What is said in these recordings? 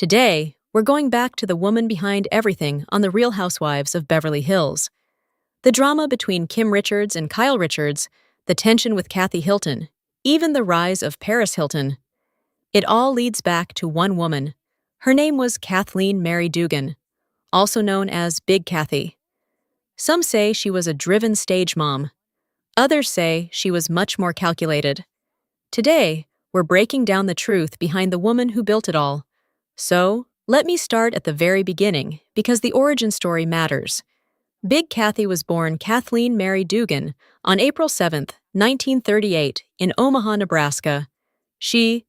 Today, we're going back to the woman behind everything on the Real Housewives of Beverly Hills. The drama between Kim Richards and Kyle Richards, the tension with Kathy Hilton, even the rise of Paris Hilton. It all leads back to one woman. Her name was Kathleen Mary Dugan, also known as Big Kathy. Some say she was a driven stage mom. Others say she was much more calculated. Today, we're breaking down the truth behind the woman who built it all. So, let me start at the very beginning, because the origin story matters. Big Kathy was born Kathleen Mary Dugan on April 7, 1938, in Omaha, Nebraska. She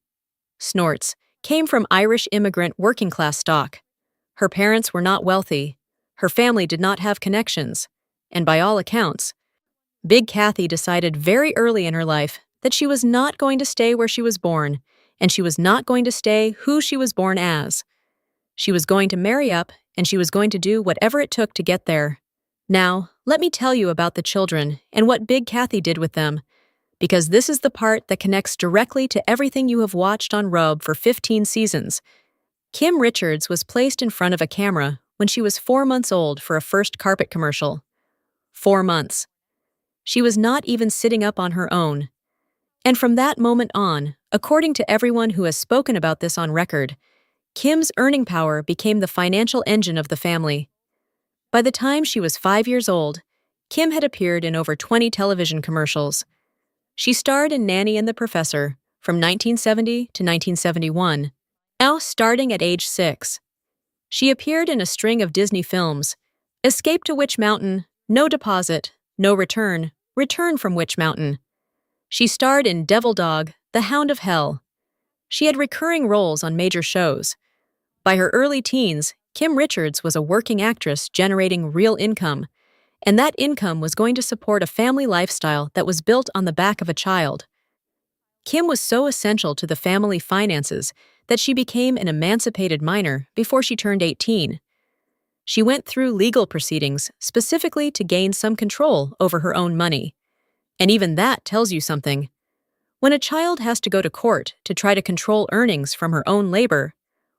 came from Irish immigrant working-class stock. Her parents were not wealthy. Her family did not have connections. And by all accounts, Big Kathy decided very early in her life that she was not going to stay where she was born, and she was not going to stay who she was born as. She was going to marry up, and she was going to do whatever it took to get there. Now, let me tell you about the children and what Big Kathy did with them, because this is the part that connects directly to everything you have watched on Rub for 15 seasons. Kim Richards was placed in front of a camera when she was 4 months old for a first carpet commercial. 4 months. She was not even sitting up on her own. And from that moment on, according to everyone who has spoken about this on record, Kim's earning power became the financial engine of the family. By the time she was 5 years old, Kim had appeared in over 20 television commercials. She starred in Nanny and the Professor from 1970 to 1971, now starting at age 6. She appeared in a string of Disney films: Escape to Witch Mountain, No Deposit, No Return, Return from Witch Mountain. She starred in Devil Dog, The Hound of Hell. She had recurring roles on major shows. By her early teens, Kim Richards was a working actress generating real income, and that income was going to support a family lifestyle that was built on the back of a child. Kim was so essential to the family finances that she became an emancipated minor before she turned 18. She went through legal proceedings specifically to gain some control over her own money. And even that tells you something. When a child has to go to court to try to control earnings from her own labor,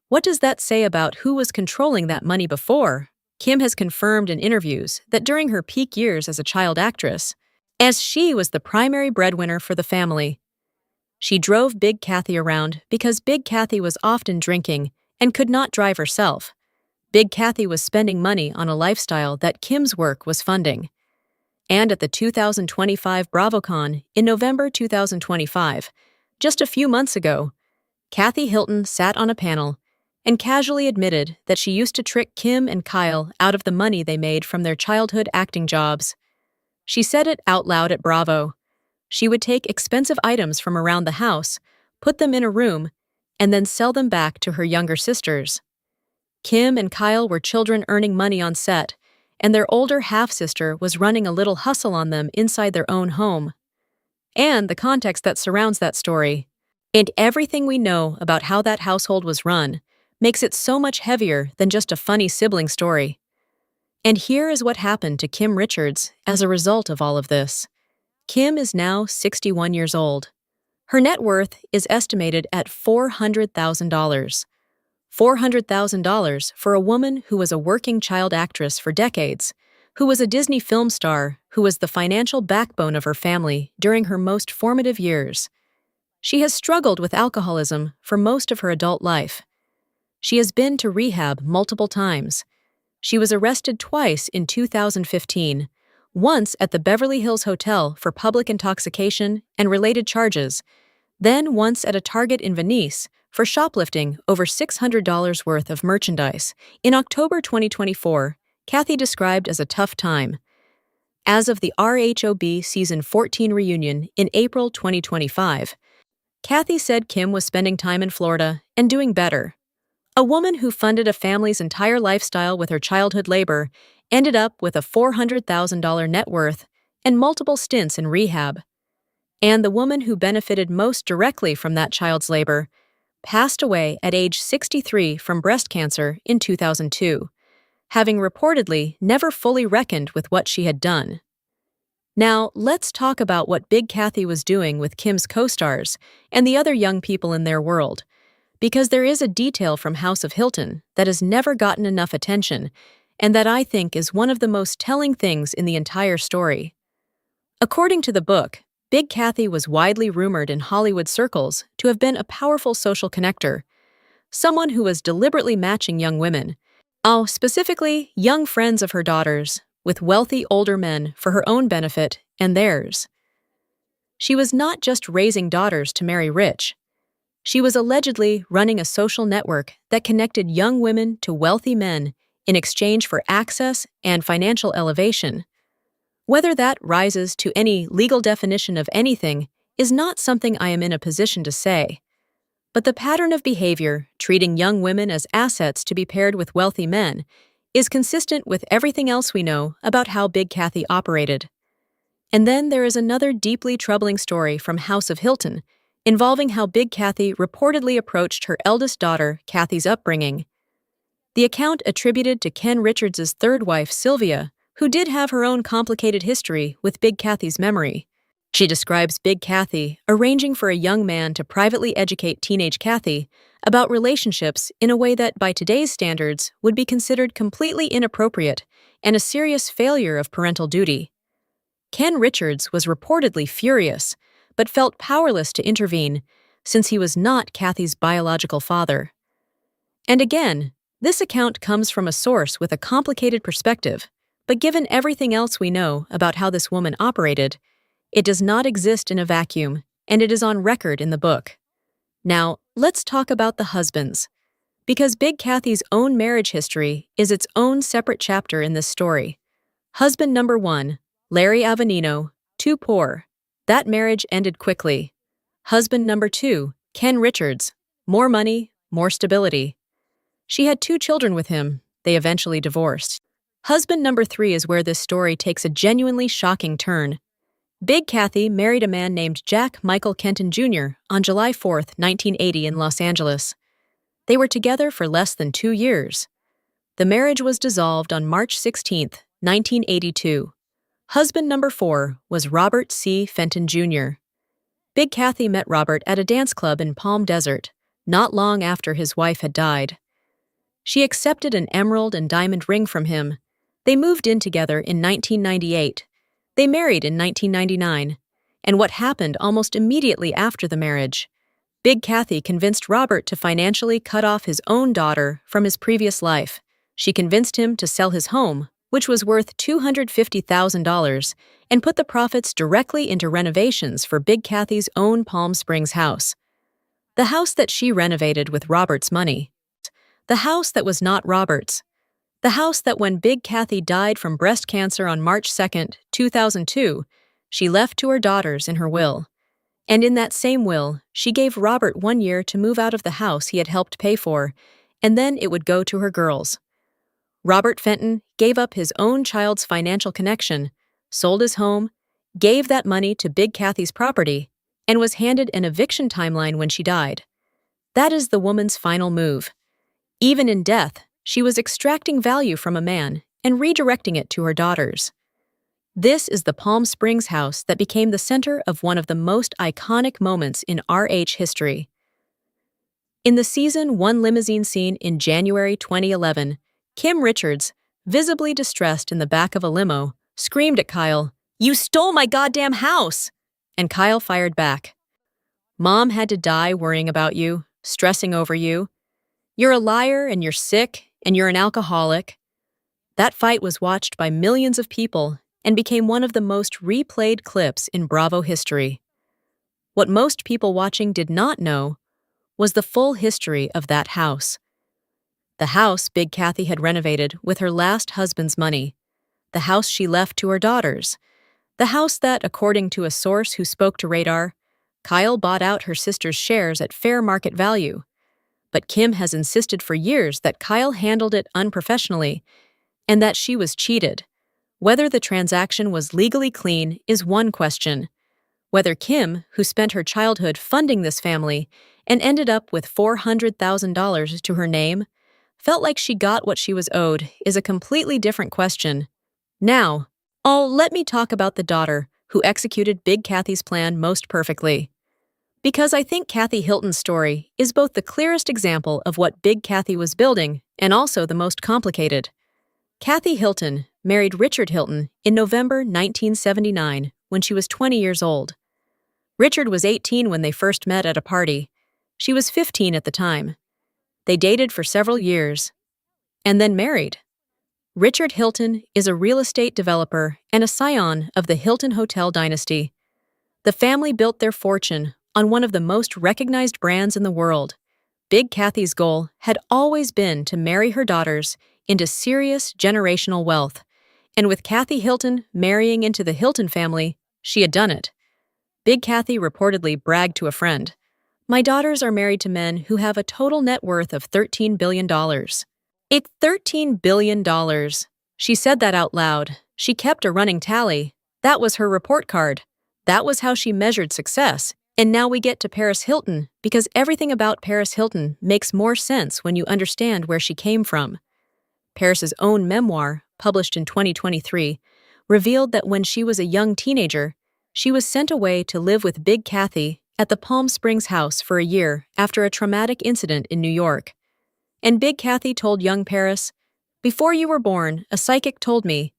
what does that say about who was controlling that money before? Kim has confirmed in interviews that during her peak years as a child actress, as she was the primary breadwinner for the family. She drove Big Kathy around because Big Kathy was often drinking and could not drive herself. Big Kathy was spending money on a lifestyle that Kim's work was funding. And at the 2025 BravoCon in November 2025, just a few months ago, Kathy Hilton sat on a panel and casually admitted that she used to trick Kim and Kyle out of the money they made from their childhood acting jobs. She said it out loud at Bravo. She would take expensive items from around the house, put them in a room, and then sell them back to her younger sisters. Kim and Kyle were children earning money on set, and their older half-sister was running a little hustle on them inside their own home. And the context that surrounds that story, and everything we know about how that household was run, makes it so much heavier than just a funny sibling story. And here is what happened to Kim Richards as a result of all of this. Kim is now 61 years old. Her net worth is estimated at $400,000. $400,000 for a woman who was a working child actress for decades, who was a Disney film star, who was the financial backbone of her family during her most formative years. She has struggled with alcoholism for most of her adult life. She has been to rehab multiple times. She was arrested twice in 2015, once at the Beverly Hills Hotel for public intoxication and related charges, then once at a Target in Venice for shoplifting over $600 worth of merchandise. In October 2024, Kathy described as a tough time. As of the RHOB Season 14 reunion in April 2025, Kathy said Kim was spending time in Florida and doing better. A woman who funded a family's entire lifestyle with her childhood labor ended up with a $400,000 net worth and multiple stints in rehab. And the woman who benefited most directly from that child's labor passed away at age 63 from breast cancer in 2002, having reportedly never fully reckoned with what she had done. Now, let's talk about what Big Kathy was doing with Kim's co-stars and the other young people in their world, because there is a detail from House of Hilton that has never gotten enough attention, and that I think is one of the most telling things in the entire story. According to the book, Big Kathy was widely rumored in Hollywood circles to have been a powerful social connector, someone who was deliberately matching young women, specifically young friends of her daughters, with wealthy older men for her own benefit and theirs. She was not just raising daughters to marry rich. She was allegedly running a social network that connected young women to wealthy men in exchange for access and financial elevation. Whether that rises to any legal definition of anything is not something I am in a position to say. But the pattern of behavior, treating young women as assets to be paired with wealthy men, is consistent with everything else we know about how Big Kathy operated. And then there is another deeply troubling story from House of Hilton, involving how Big Kathy reportedly approached her eldest daughter, Kathy's upbringing. The account attributed to Ken Richards' third wife, Sylvia, who did have her own complicated history with Big Kathy's memory. She describes Big Kathy arranging for a young man to privately educate teenage Kathy about relationships in a way that, by today's standards, would be considered completely inappropriate and a serious failure of parental duty. Ken Richards was reportedly furious, but felt powerless to intervene since he was not Kathy's biological father. And again, this account comes from a source with a complicated perspective, but given everything else we know about how this woman operated, it does not exist in a vacuum, and it is on record in the book. Now, let's talk about the husbands, because Big Kathy's own marriage history is its own separate chapter in this story. Husband number 1, Larry Avenino, too poor. That marriage ended quickly. Husband number 2, Ken Richards, more money, more stability. She had 2 children with him. They eventually divorced. Husband number 3 is where this story takes a genuinely shocking turn. Big Kathy married a man named Jack Michael Kenton Jr. on July 4, 1980 in Los Angeles. They were together for less than 2 years. The marriage was dissolved on March 16, 1982. Husband number 4 was Robert C. Fenton Jr. Big Kathy met Robert at a dance club in Palm Desert, not long after his wife had died. She accepted an emerald and diamond ring from him. They moved in together in 1998. They married in 1999, and what happened almost immediately after the marriage? Big Kathy convinced Robert to financially cut off his own daughter from his previous life. She convinced him to sell his home, which was worth $250,000, and put the profits directly into renovations for Big Kathy's own Palm Springs house. The house that she renovated with Robert's money. The house that was not Robert's. The house that when Big Kathy died from breast cancer on March 2, 2002, she left to her daughters in her will. And in that same will, she gave Robert 1 year to move out of the house he had helped pay for, and then it would go to her girls. Robert Fenton gave up his own child's financial connection, sold his home, gave that money to Big Kathy's property, and was handed an eviction timeline when she died. That is the woman's final move. Even in death, she was extracting value from a man and redirecting it to her daughters. This is the Palm Springs house that became the center of one of the most iconic moments in RH history. In the season 1 limousine scene in January 2011, Kim Richards, visibly distressed in the back of a limo, screamed at Kyle, "You stole my goddamn house!" And Kyle fired back, "Mom had to die worrying about you, stressing over you. You're a liar and you're sick and you're an alcoholic." That fight was watched by millions of people and became one of the most replayed clips in Bravo history. What most people watching did not know was the full history of that house. The house Big Kathy had renovated with her last husband's money. The house she left to her daughters. The house that, according to a source who spoke to Radar, Kyle bought out her sister's shares at fair market value. But Kim has insisted for years that Kyle handled it unprofessionally and that she was cheated. Whether the transaction was legally clean is one question. Whether Kim, who spent her childhood funding this family and ended up with $400,000 to her name, felt like she got what she was owed is a completely different question. Now, let me talk about the daughter who executed Big Kathy's plan most perfectly. Because I think Kathy Hilton's story is both the clearest example of what Big Kathy was building and also the most complicated. Kathy Hilton married Richard Hilton in November 1979 when she was 20 years old. Richard was 18 when they first met at a party. She was 15 at the time. They dated for several years and then married. Richard Hilton is a real estate developer and a scion of the Hilton Hotel dynasty. The family built their fortune on one of the most recognized brands in the world. Big Kathy's goal had always been to marry her daughters into serious generational wealth, and with Kathy Hilton marrying into the Hilton family, she had done it. Big Kathy reportedly bragged to a friend, "My daughters are married to men who have a total net worth of $13 billion. It's $13 billion. She said that out loud. She kept a running tally. That was her report card. That was how she measured success. And now we get to Paris Hilton, because everything about Paris Hilton makes more sense when you understand where she came from. Paris's own memoir, published in 2023, revealed that when she was a young teenager, she was sent away to live with Big Kathy at the Palm Springs house for a year after a traumatic incident in New York. And Big Kathy told young Paris, "Before you were born, a psychic told me,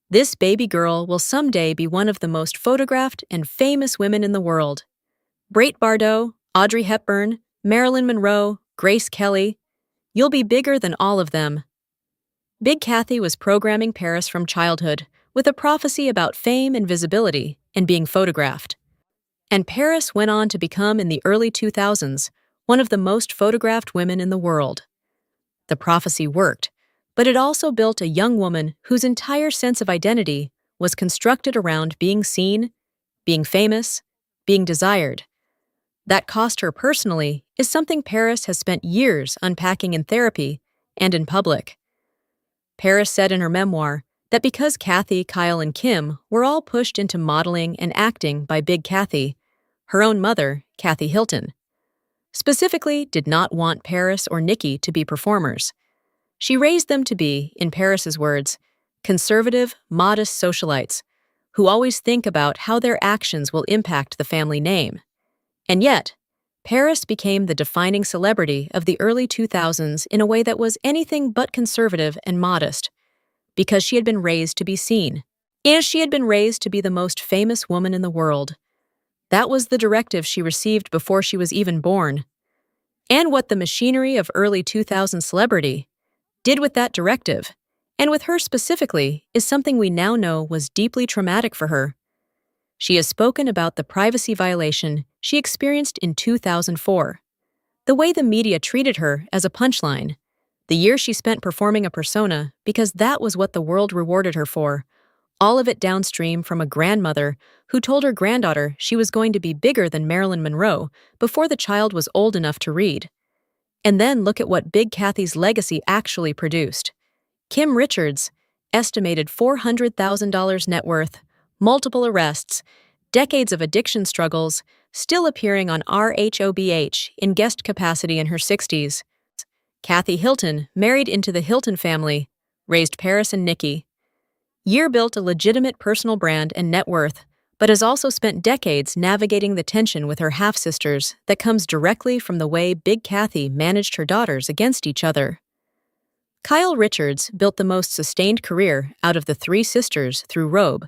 this baby girl will someday be one of the most photographed and famous women in the world. Brigitte Bardot, Audrey Hepburn, Marilyn Monroe, Grace Kelly. You'll be bigger than all of them." Big Kathy was programming Paris from childhood with a prophecy about fame and visibility and being photographed. And Paris went on to become, in the early 2000s, one of the most photographed women in the world. The prophecy worked, but it also built a young woman whose entire sense of identity was constructed around being seen, being famous, being desired. That cost her personally is something Paris has spent years unpacking in therapy and in public. Paris said in her memoir that because Kathy, Kyle, and Kim were all pushed into modeling and acting by Big Kathy, her own mother, Kathy Hilton, specifically did not want Paris or Nikki to be performers. She raised them to be, in Paris's words, conservative, modest socialites who always think about how their actions will impact the family name. And yet, Paris became the defining celebrity of the early 2000s in a way that was anything but conservative and modest, because she had been raised to be seen. And she had been raised to be the most famous woman in the world. That was the directive she received before she was even born. And what the machinery of early 2000 celebrity did with that directive, and with her specifically, is something we now know was deeply traumatic for her. She has spoken about the privacy violation she experienced in 2004, the way the media treated her as a punchline, the year she spent performing a persona because that was what the world rewarded her for, all of it downstream from a grandmother who told her granddaughter she was going to be bigger than Marilyn Monroe before the child was old enough to read. And then look at what Big Kathy's legacy actually produced. Kim Richards, estimated $400,000 net worth, multiple arrests, decades of addiction struggles, still appearing on RHOBH in guest capacity in her 60s. Kathy Hilton married into the Hilton family, raised Paris and Nikki. Year built a legitimate personal brand and net worth, but has also spent decades navigating the tension with her half-sisters that comes directly from the way Big Kathy managed her daughters against each other. Kyle Richards built the most sustained career out of the three sisters through Robe,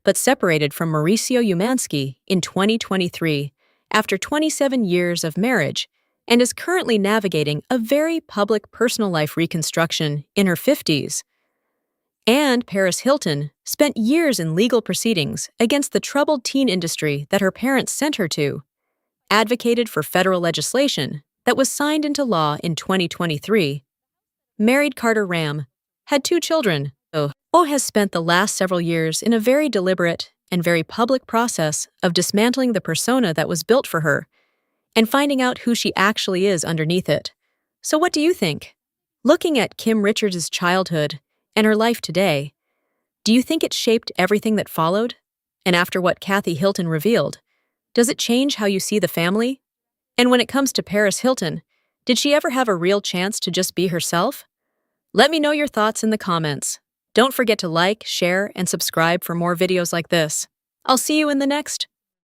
but separated from Mauricio Umansky in 2023 after 27 years of marriage and is currently navigating a very public personal life reconstruction in her 50s. And Paris Hilton spent years in legal proceedings against the troubled teen industry that her parents sent her to, advocated for federal legislation that was signed into law in 2023, married Carter Ram, had 2 children. Has spent the last several years in a very deliberate and very public process of dismantling the persona that was built for her and finding out who she actually is underneath it. So what do you think? Looking at Kim Richards' childhood and her life today, do you think it shaped everything that followed? And after what Kathy Hilton revealed, does it change how you see the family? And when it comes to Paris Hilton, did she ever have a real chance to just be herself? Let me know your thoughts in the comments. Don't forget to like, share, and subscribe for more videos like this. I'll see you in the next.